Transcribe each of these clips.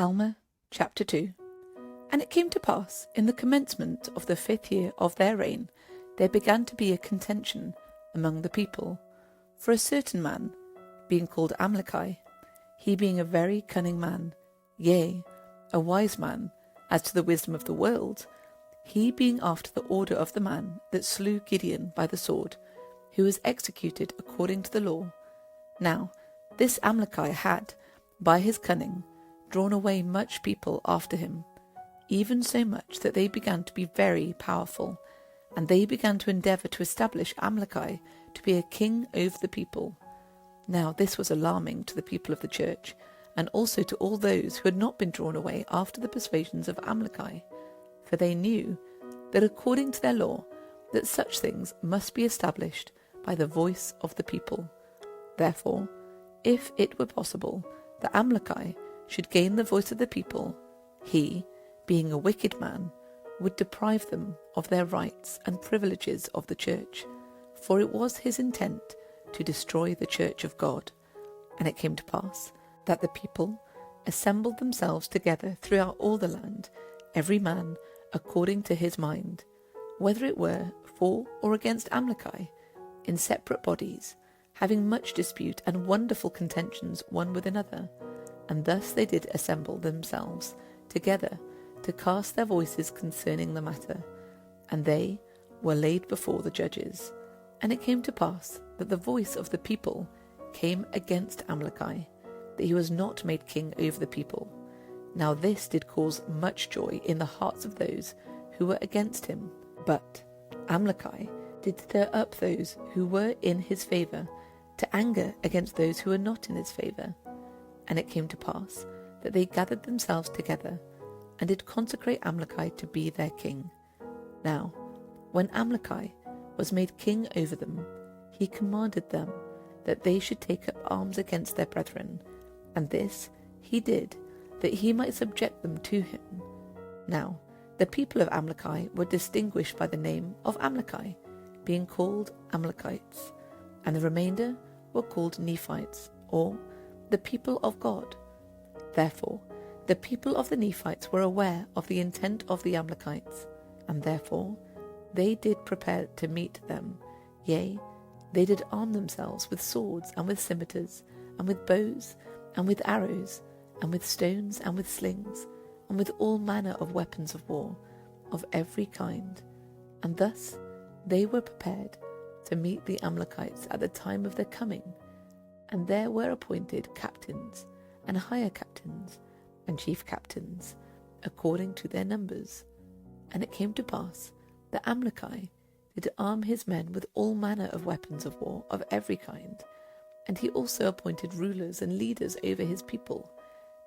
Alma, chapter 2. And it came to pass, in the commencement of the 5th year of their reign, there began to be a contention among the people, for a certain man, being called Amaleki, he being a very cunning man, yea, a wise man, as to the wisdom of the world, he being after the order of the man that slew Gideon by the sword, who was executed according to the law. Now this Amaleki had, by his cunning, drawn away much people after him, even so much that they began to be very powerful, and they began to endeavour to establish Amaleki to be a king over the people. Now this was alarming to the people of the church, and also to all those who had not been drawn away after the persuasions of Amaleki, for they knew that according to their law, that such things must be established by the voice of the people. Therefore, if it were possible that Amaleki should gain the voice of the people, he, being a wicked man, would deprive them of their rights and privileges of the church, for it was his intent to destroy the church of God. And it came to pass that the people assembled themselves together throughout all the land, every man according to his mind, whether it were for or against Amaleki, in separate bodies, having much dispute and wonderful contentions one with another. And thus they did assemble themselves together to cast their voices concerning the matter, and they were laid before the judges. And it came to pass that the voice of the people came against Amaleki, that he was not made king over the people. Now this did cause much joy in the hearts of those who were against him. But Amaleki did stir up those who were in his favour to anger against those who were not in his favour. And it came to pass that they gathered themselves together, and did consecrate Amaleki to be their king. Now, when Amaleki was made king over them, he commanded them that they should take up arms against their brethren, and this he did, that he might subject them to him. Now, the people of Amaleki were distinguished by the name of Amaleki, being called Amalekites, and the remainder were called Nephites, or the people of God. Therefore, the people of the Nephites were aware of the intent of the Amalekites, and therefore they did prepare to meet them. Yea, they did arm themselves with swords, and with scimitars, and with bows, and with arrows, and with stones, and with slings, and with all manner of weapons of war, of every kind. And thus they were prepared to meet the Amalekites at the time of their coming. And there were appointed captains, and higher captains, and chief captains, according to their numbers. And it came to pass that Amaleki did arm his men with all manner of weapons of war of every kind, and he also appointed rulers and leaders over his people,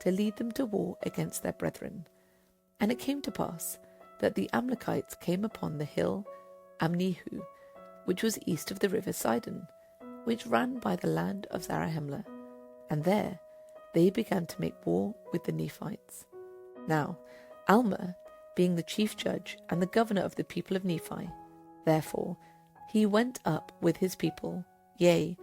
to lead them to war against their brethren. And it came to pass that the Amalekites came upon the hill Amnihu, which was east of the river Sidon, which ran by the land of Zarahemla, and there they began to make war with the Nephites. Now Alma, being the chief judge and the governor of the people of Nephi, therefore he went up with his people, yea,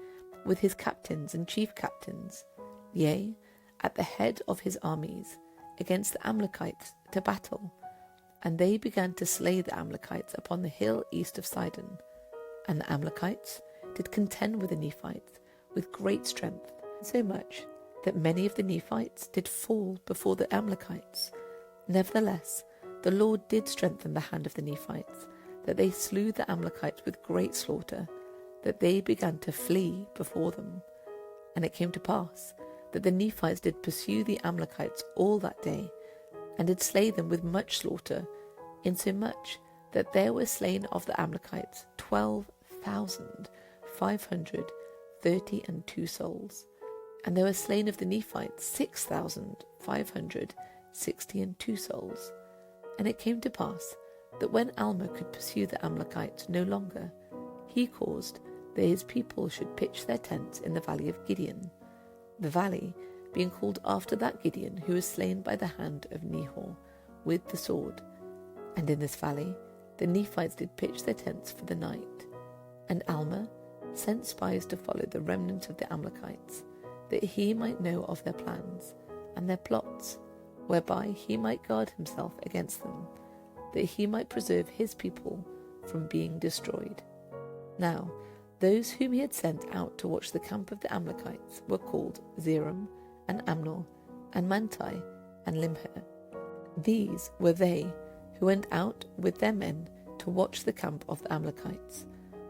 with his captains and chief captains, yea, at the head of his armies, against the Amalekites to battle. And they began to slay the Amalekites upon the hill east of Sidon. And the Amalekites did contend with the Nephites with great strength, so much that many of the Nephites did fall before the Amalekites. Nevertheless, the Lord did strengthen the hand of the Nephites, that they slew the Amalekites with great slaughter, that they began to flee before them. And it came to pass that the Nephites did pursue the Amalekites all that day, and did slay them with much slaughter, insomuch that there were slain of the Amalekites 12,532 souls, and there were slain of the Nephites 6,562 souls. And it came to pass that when Alma could pursue the Amalekites no longer, he caused that his people should pitch their tents in the valley of Gideon, the valley being called after that Gideon who was slain by the hand of Nehor with the sword. And in this valley the Nephites did pitch their tents for the night. And Alma sent spies to follow the remnant of the Amalekites, that he might know of their plans and their plots, whereby he might guard himself against them, that he might preserve his people from being destroyed. Now, those whom he had sent out to watch the camp of the Amalekites were called Zeram, and Amnor, and Manti, and Limher. These were they who went out with their men to watch the camp of the Amalekites.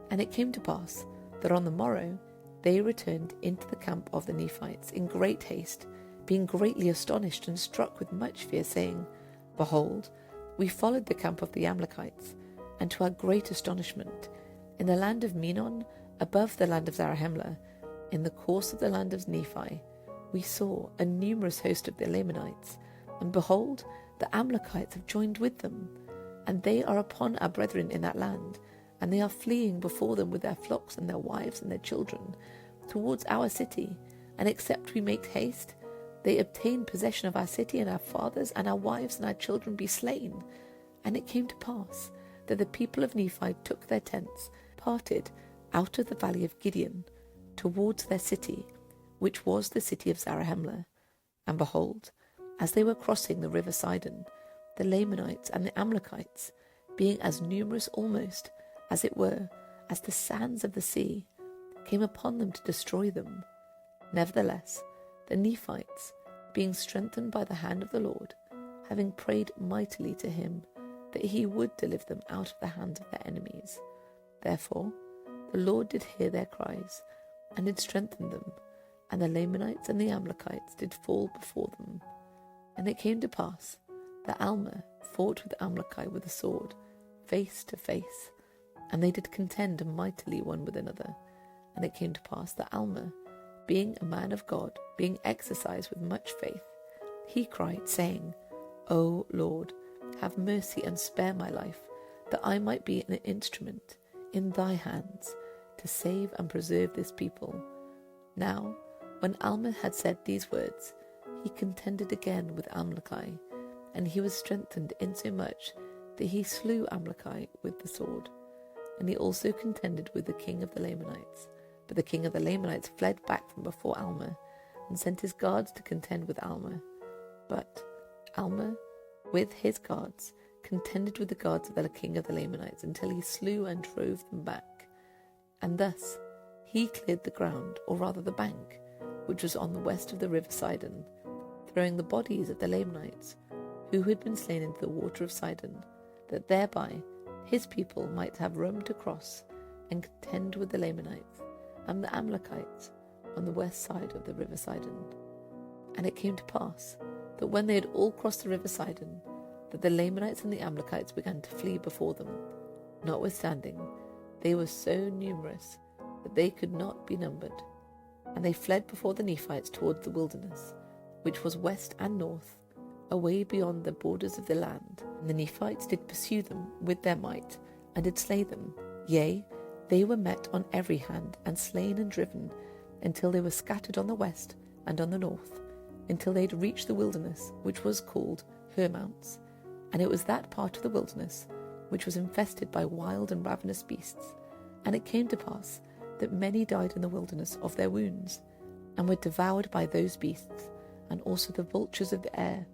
And it came to pass that on the morrow they returned into the camp of the Nephites in great haste, being greatly astonished and struck with much fear, saying, Behold, we followed the camp of the Amalekites, and to our great astonishment, in the land of Menon, above the land of Zarahemla, in the course of the land of Nephi, we saw a numerous host of the Lamanites, and behold, the Amalekites have joined with them, and they are upon our brethren in that land, and they are fleeing before them with their flocks and their wives and their children towards our city, and except we make haste, they obtain possession of our city, and our fathers and our wives and our children be slain. And it came to pass that the people of Nephi took their tents, parted out of the valley of Gideon, towards their city, which was the city of Zarahemla. And behold, as they were crossing the river Sidon, the Lamanites and the Amalekites, being as numerous almost, as it were, as the sands of the sea, came upon them to destroy them. Nevertheless, the Nephites, being strengthened by the hand of the Lord, having prayed mightily to him that he would deliver them out of the hands of their enemies. Therefore the Lord did hear their cries, and did strengthen them, and the Lamanites and the Amalekites did fall before them. And it came to pass that Alma fought with Amaleki with a sword, face to face, and they did contend mightily one with another. And it came to pass that Alma, being a man of God, being exercised with much faith, he cried, saying, O Lord, have mercy and spare my life, that I might be an instrument in thy hands to save and preserve this people. Now, when Alma had said these words, he contended again with Amaleki, and he was strengthened insomuch that he slew Amaleki with the sword. And he also contended with the king of the Lamanites. But the king of the Lamanites fled back from before Alma, and sent his guards to contend with Alma. But Alma, with his guards, contended with the guards of the king of the Lamanites, until he slew and drove them back. And thus he cleared the ground, or rather the bank, which was on the west of the river Sidon, throwing the bodies of the Lamanites, who had been slain into the water of Sidon, that thereby his people might have room to cross and contend with the Lamanites and the Amalekites on the west side of the river Sidon. And it came to pass that when they had all crossed the river Sidon, that the Lamanites and the Amalekites began to flee before them. Notwithstanding, they were so numerous that they could not be numbered. And they fled before the Nephites towards the wilderness, which was west and north, away beyond the borders of the land. And the Nephites did pursue them with their might, and did slay them. Yea, they were met on every hand, and slain and driven, until they were scattered on the west and on the north, until they had reached the wilderness, which was called Hermounts. And it was that part of the wilderness which was infested by wild and ravenous beasts. And it came to pass that many died in the wilderness of their wounds, and were devoured by those beasts, and also the vultures of the air,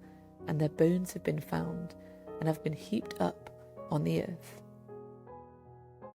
and their bones have been found, and have been heaped up on the earth.